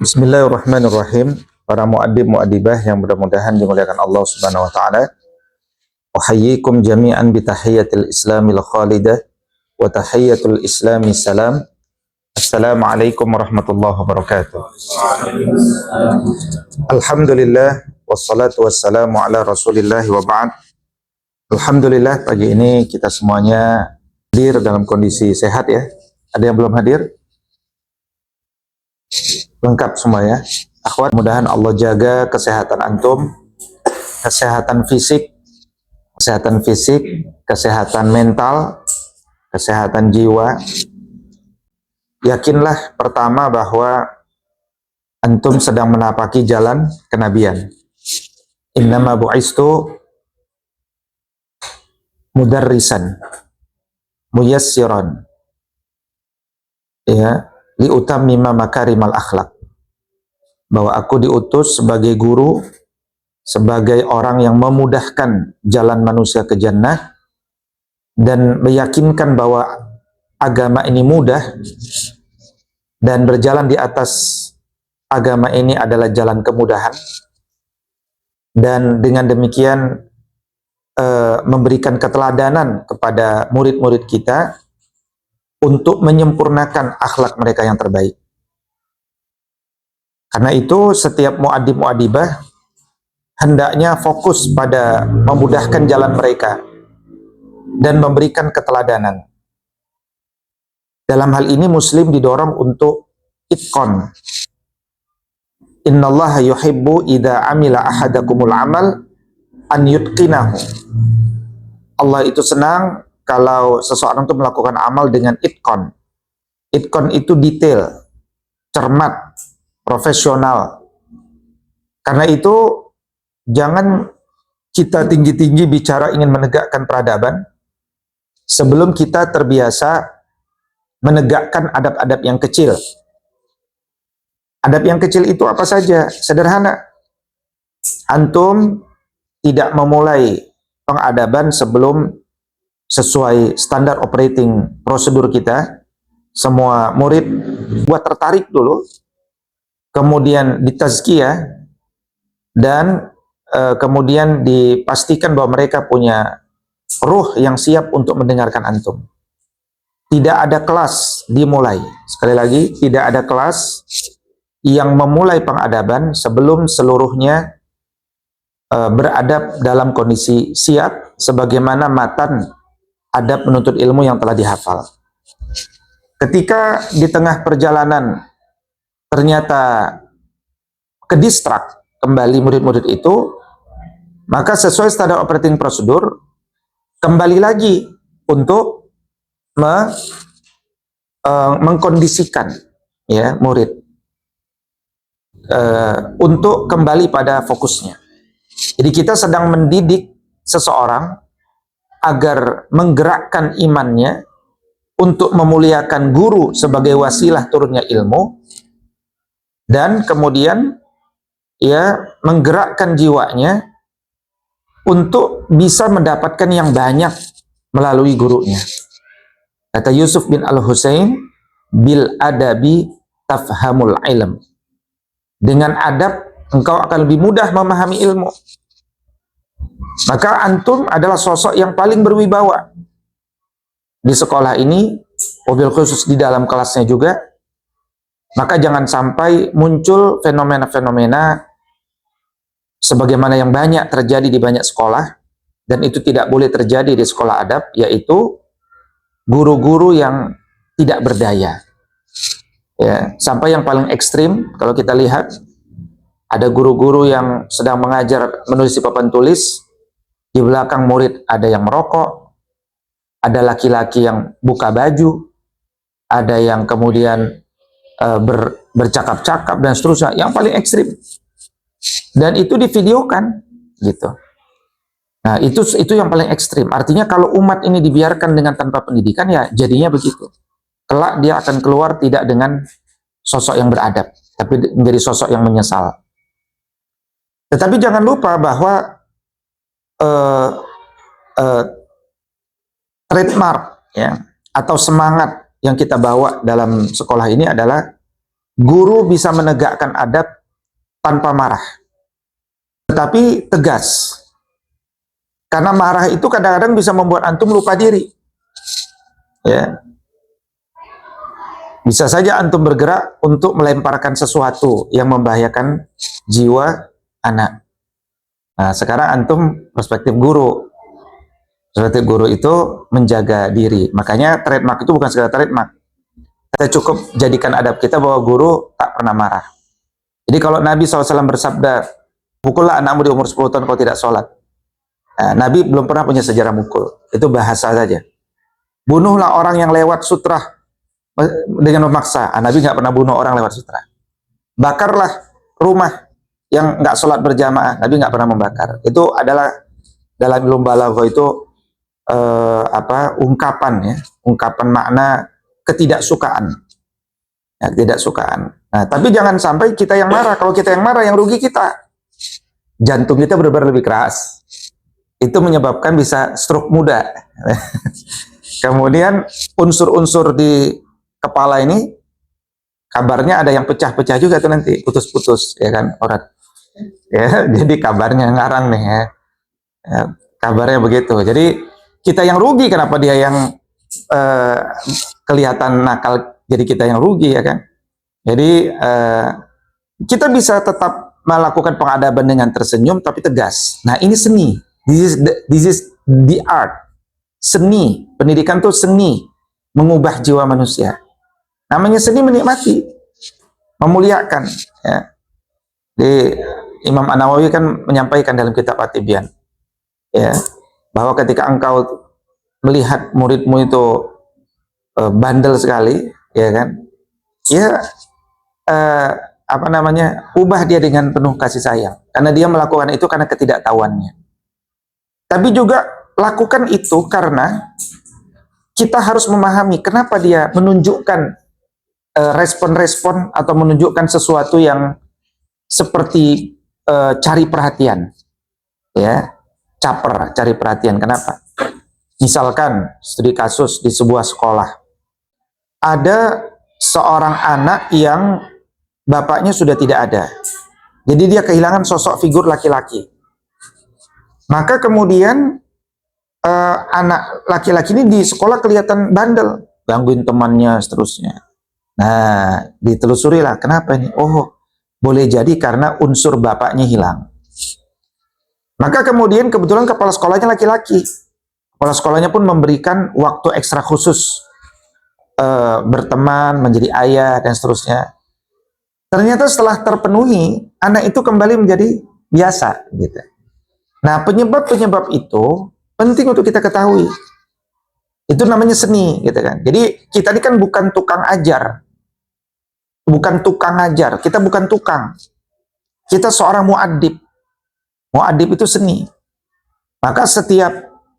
Bismillahirrahmanirrahim. Para muadib muadibah yang mudah-mudahan dimuliakan Allah Subhanahu wa taala. Uhayyikum jami'an bi tahiyyatil islamil khalidah wa tahiyyatul islami salam. Assalamualaikum warahmatullahi wabarakatuh. Alhamdulillah wassalatu wassalamu ala Rasulillah wa ba'd. Alhamdulillah pagi ini kita semuanya hadir dalam kondisi sehat ya. Ada yang belum hadir? Lengkap semua ya. Akhwat, mudahan Allah jaga kesehatan antum, kesehatan fisik, kesehatan mental, kesehatan jiwa. Yakinlah pertama bahwa antum sedang menapaki jalan kenabian. Innama bu'istu mudarrisan muyassiran ya liutammima makarimal akhlak. Bahwa aku diutus sebagai guru, sebagai orang yang memudahkan jalan manusia ke jannah, dan meyakinkan bahwa agama ini mudah, dan berjalan di atas agama ini adalah jalan kemudahan, dan dengan demikian memberikan keteladanan kepada murid-murid kita untuk menyempurnakan akhlak mereka yang terbaik. Karena itu setiap muadib muadibah hendaknya fokus pada memudahkan jalan mereka dan memberikan keteladanan. Dalam hal ini muslim didorong untuk itqan. Innallaha yuhibbu idza amila ahadakumul amal an yutqinahu. Allah itu senang kalau seseorang itu melakukan amal dengan itqan. Itqan itu detail, cermat, profesional. Karena itu jangan kita tinggi-tinggi bicara ingin menegakkan peradaban sebelum kita terbiasa menegakkan adab-adab yang kecil. Adab yang kecil itu apa saja? Sederhana. Antum tidak memulai pengadaban sebelum sesuai standar operating prosedur kita. Semua murid buat tertarik dulu, kemudian ditazkiyah, dan kemudian dipastikan bahwa mereka punya ruh yang siap untuk mendengarkan antum. Tidak ada kelas dimulai. Sekali lagi, tidak ada kelas yang memulai pengadaban sebelum seluruhnya beradab dalam kondisi siap sebagaimana matan adab menuntut ilmu yang telah dihafal. Ketika di tengah perjalanan ternyata kedistrak kembali murid-murid itu, maka sesuai standar operating prosedur kembali lagi untuk mengkondisikan ya murid untuk kembali pada fokusnya. Jadi kita sedang mendidik seseorang agar menggerakkan imannya untuk memuliakan guru sebagai wasilah turunnya ilmu, dan kemudian ya menggerakkan jiwanya untuk bisa mendapatkan yang banyak melalui gurunya. Kata Yusuf bin Al-Husain, bil adabi tafhamul ilm. Dengan adab engkau akan lebih mudah memahami ilmu. Maka antum adalah sosok yang paling berwibawa di sekolah ini, mobil khusus di dalam kelasnya juga. Maka jangan sampai muncul fenomena-fenomena sebagaimana yang banyak terjadi di banyak sekolah, dan itu tidak boleh terjadi di sekolah adab, yaitu guru-guru yang tidak berdaya. Ya, sampai yang paling ekstrim kalau kita lihat, ada guru-guru yang sedang mengajar menulis di papan tulis, di belakang murid ada yang merokok, ada laki-laki yang buka baju, ada yang kemudian bercakap-cakap dan seterusnya, yang paling ekstrim. Dan itu divideokan gitu. Nah, itu yang paling ekstrim. Artinya kalau umat ini dibiarkan dengan tanpa pendidikan, ya jadinya begitu. Kelak dia akan keluar tidak dengan sosok yang beradab, tapi menjadi sosok yang menyesal. Tetapi jangan lupa bahwa trademark ya atau semangat yang kita bawa dalam sekolah ini adalah Guru bisa menegakkan adab tanpa marah, tetapi tegas. Karena marah itu kadang-kadang bisa membuat antum lupa diri. Ya. Bisa saja antum bergerak untuk melemparkan sesuatu yang membahayakan jiwa anak. Nah, sekarang antum perspektif guru. Perspektif guru itu menjaga diri. Makanya trademark itu bukan sekedar trademark. Kita cukup jadikan adab kita bahwa guru tak pernah marah. Jadi kalau Nabi SAW bersabda, pukullah anakmu di umur 10 tahun kalau tidak sholat. Nah, Nabi belum pernah punya sejarah mukul. Itu bahasa saja. Bunuhlah orang yang lewat sutra dengan memaksa. Nabi nggak pernah bunuh orang lewat sutra. Bakarlah rumah yang nggak sholat berjamaah. Nabi nggak pernah membakar. Itu adalah dalam ilmu balaghah itu ungkapan ya, ungkapan makna ketidaksukaan. Ya, ketidaksukaan. Nah, tapi jangan sampai kita yang marah. Kalau kita yang marah, yang rugi kita. Jantung kita benar-benar lebih keras. Itu menyebabkan bisa stroke muda. Kemudian unsur-unsur di kepala ini kabarnya ada yang pecah-pecah juga tuh nanti, putus-putus ya kan, urat. Ya, jadi kabarnya ngarang nih ya. Ya, kabarnya begitu. Jadi kita yang rugi, kenapa dia yang kelihatan nakal, jadi kita yang rugi ya kan. Jadi kita bisa tetap melakukan pengadaban dengan tersenyum tapi tegas. Nah, ini seni. This is the art. Seni, pendidikan itu seni mengubah jiwa manusia. Namanya seni menikmati, memuliakan. Ya. Di Imam An-Nawawi kan menyampaikan dalam kitab At-Tibyan, ya, bahwa ketika engkau melihat muridmu itu bandel sekali, ya kan, ya ubah dia dengan penuh kasih sayang, karena dia melakukan itu karena ketidaktahuannya. Tapi juga lakukan itu karena kita harus memahami kenapa dia menunjukkan respon-respon atau menunjukkan sesuatu yang seperti cari perhatian, ya, caper, cari perhatian. Kenapa? Misalkan studi kasus di sebuah sekolah, ada seorang anak yang bapaknya sudah tidak ada, jadi dia kehilangan sosok figur laki-laki. Maka kemudian anak laki-laki ini di sekolah kelihatan bandel, gangguin temannya seterusnya. Nah, ditelusuri lah kenapa ini. Oh, boleh jadi karena unsur bapaknya hilang. Maka kemudian kebetulan kepala sekolahnya laki-laki. Kepala sekolahnya pun memberikan waktu ekstra khusus berteman, menjadi ayah dan seterusnya. Ternyata setelah terpenuhi, anak itu kembali menjadi biasa gitu. Nah, penyebab-penyebab itu penting untuk kita ketahui. Itu namanya seni, gitu kan. Jadi kita ini kan bukan tukang ajar, bukan tukang ajar. Kita bukan tukang. Kita seorang mu'addib. Mu'addib itu seni. Maka setiap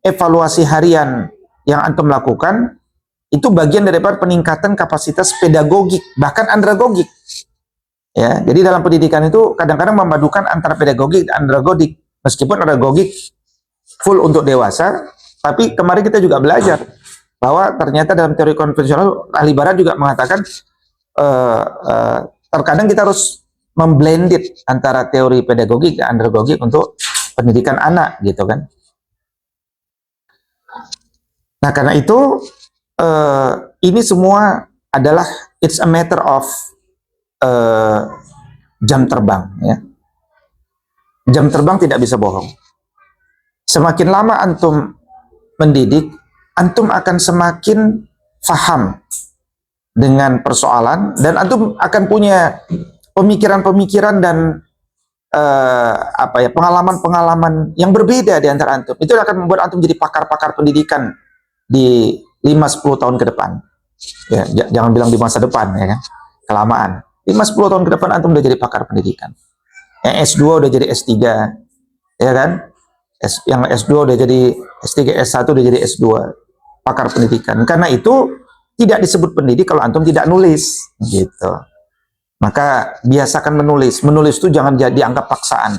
evaluasi harian yang antum lakukan itu bagian daripada peningkatan kapasitas pedagogik, bahkan andragogik. Ya, jadi dalam pendidikan itu kadang-kadang memadukan antara pedagogik dan andragogik. Meskipun andragogik full untuk dewasa, tapi kemarin kita juga belajar bahwa ternyata dalam teori konvensional ahli barat juga mengatakan terkadang kita harus memblended antara teori pedagogik dan andragogik untuk pendidikan anak gitu kan. Nah, karena itu ini semua adalah it's a matter of jam terbang ya. Jam terbang tidak bisa bohong. Semakin lama antum mendidik, antum akan semakin faham dengan persoalan dan antum akan punya pemikiran-pemikiran dan pengalaman-pengalaman yang berbeda di antara antum. Itu akan membuat antum jadi pakar-pakar pendidikan di 5-10 tahun ke depan. Ya, jangan bilang di masa depan ya kan. Kelamaan. 5-10 tahun ke depan antum udah jadi pakar pendidikan. Yang S2 udah jadi S3, ya kan? Yang S2 udah jadi S3, S1 udah jadi S2, pakar pendidikan. Karena itu tidak disebut pendidik kalau antum tidak nulis, gitu. Maka biasakan menulis. Menulis itu jangan dianggap paksaan.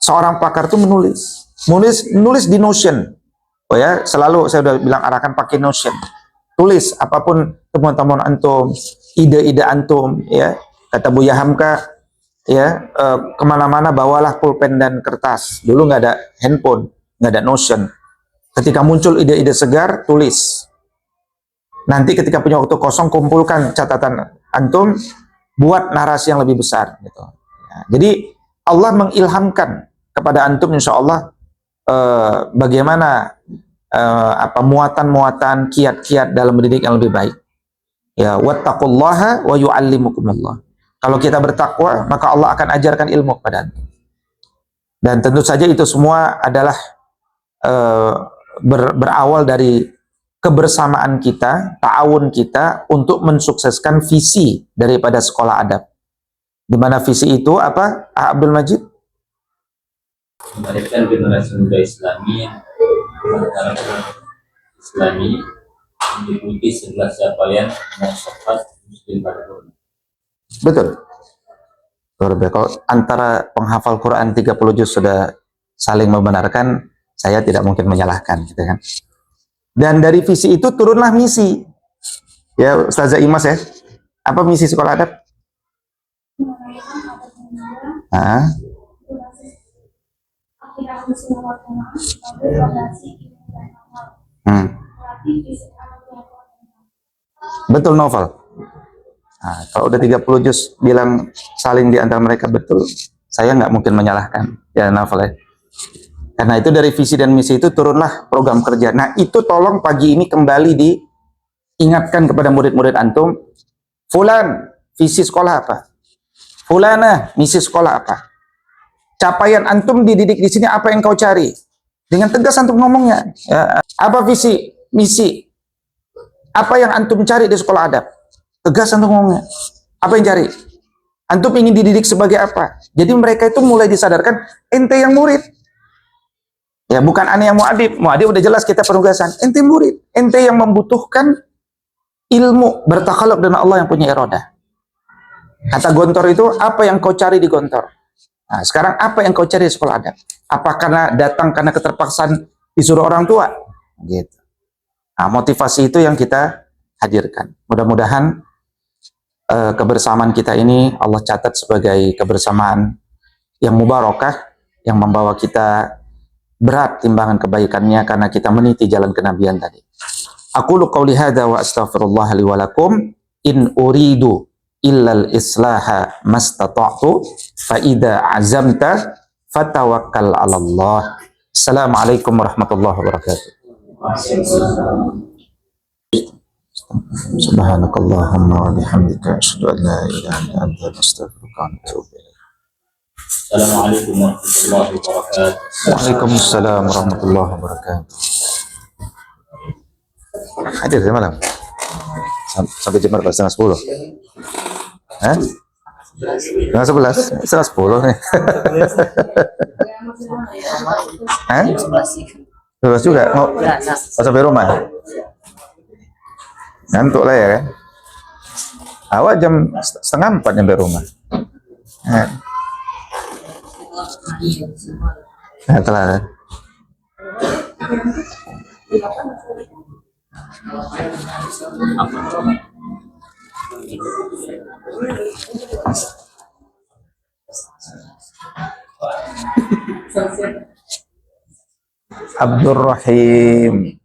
Seorang pakar itu menulis di Notion. Oh ya, selalu saya udah bilang arahkan pakai Notion. tulis apapun temuan-temuan antum, ide-ide antum, ya. Kata Buya Hamka, ya, kemana-mana bawalah pulpen dan kertas. Dulu nggak ada handphone, nggak ada Notion. Ketika muncul ide-ide segar, tulis. Nanti ketika punya waktu kosong, kumpulkan catatan antum, buat narasi yang lebih besar. Gitu. Ya, jadi Allah mengilhamkan kepada antum, insya Allah, bagaimana muatan-muatan, kiat-kiat dalam mendidik yang lebih baik. Ya, wattaqullaha wa yu'allimukumullah. Kalau kita bertakwa, maka Allah akan ajarkan ilmu kepada antum. Dan tentu saja itu semua adalah berawal dari kebersamaan kita, ta'awun kita untuk mensukseskan visi daripada sekolah adab. Di mana visi itu apa, Abdul Majid? Melahirkan generasi muda Islami, mengikuti 11 capaian masyarakat muslim pada Quran. Betul. Kalau antara penghafal Quran 30 juz sudah saling membenarkan, saya tidak mungkin menyalahkan, gitu kan. Dan dari visi itu turunlah misi. Ya, Ustazah Imas ya. Apa misi sekolah adab? Betul, novel. Nah, kalau udah 30 juz bilang saling di antara mereka betul, saya nggak mungkin menyalahkan ya novel ya. Karena itu dari visi dan misi itu turunlah program kerja. Nah itu tolong pagi ini kembali diingatkan kepada murid-murid antum. Fulan, visi sekolah apa? Fulana, misi sekolah apa? Capaian antum dididik di sini, apa yang kau cari? Dengan tegas antum ngomongnya. Ya, apa visi, misi? Apa yang antum cari di sekolah adab? Tegas antum ngomongnya. Apa yang cari? Antum ingin dididik sebagai apa? Jadi mereka itu mulai disadarkan, ente yang murid. Ya, bukan aneh yang muadib. Muadib udah jelas kita penugasan. Ente murid. Ente yang membutuhkan ilmu bertakhaluk dengan Allah yang punya iradah. Kata Gontor itu, apa yang kau cari di Gontor? Nah, sekarang apa yang kau cari di sekolah adab? Apa karena datang karena keterpaksaan disuruh orang tua? Gitu. Nah, motivasi itu yang kita hadirkan. Mudah-mudahan kebersamaan kita ini Allah catat sebagai kebersamaan yang mubarakah, yang membawa kita berat timbangan kebaikannya karena kita meniti jalan kenabian tadi. Aqulu qouli hadza wa astaghfirullah li wa lakum in uridu illal islaha mastata'tu fa idza azamta fatawakkal 'ala Allah. Assalamualaikum warahmatullahi wabarakatuh. Subhanakallahumma wa bihamdika asyhadu an la ilaha illa anta astaghfiruka wa atubu ilaik. Assalamualaikum warahmatullahi wabarakatuh. Waalaikumsalam warahmatullahi wabarakatuh. Hadir di malam sampai jam berapa? Setengah 10. Hah? Setengah 11? Setengah 10 nih. Hah? 11 juga? Mau sampai rumah? Ngantuk lah ya kan? Awak jam setengah 4 nyampe rumah. Nah, telah. Abdurrahim.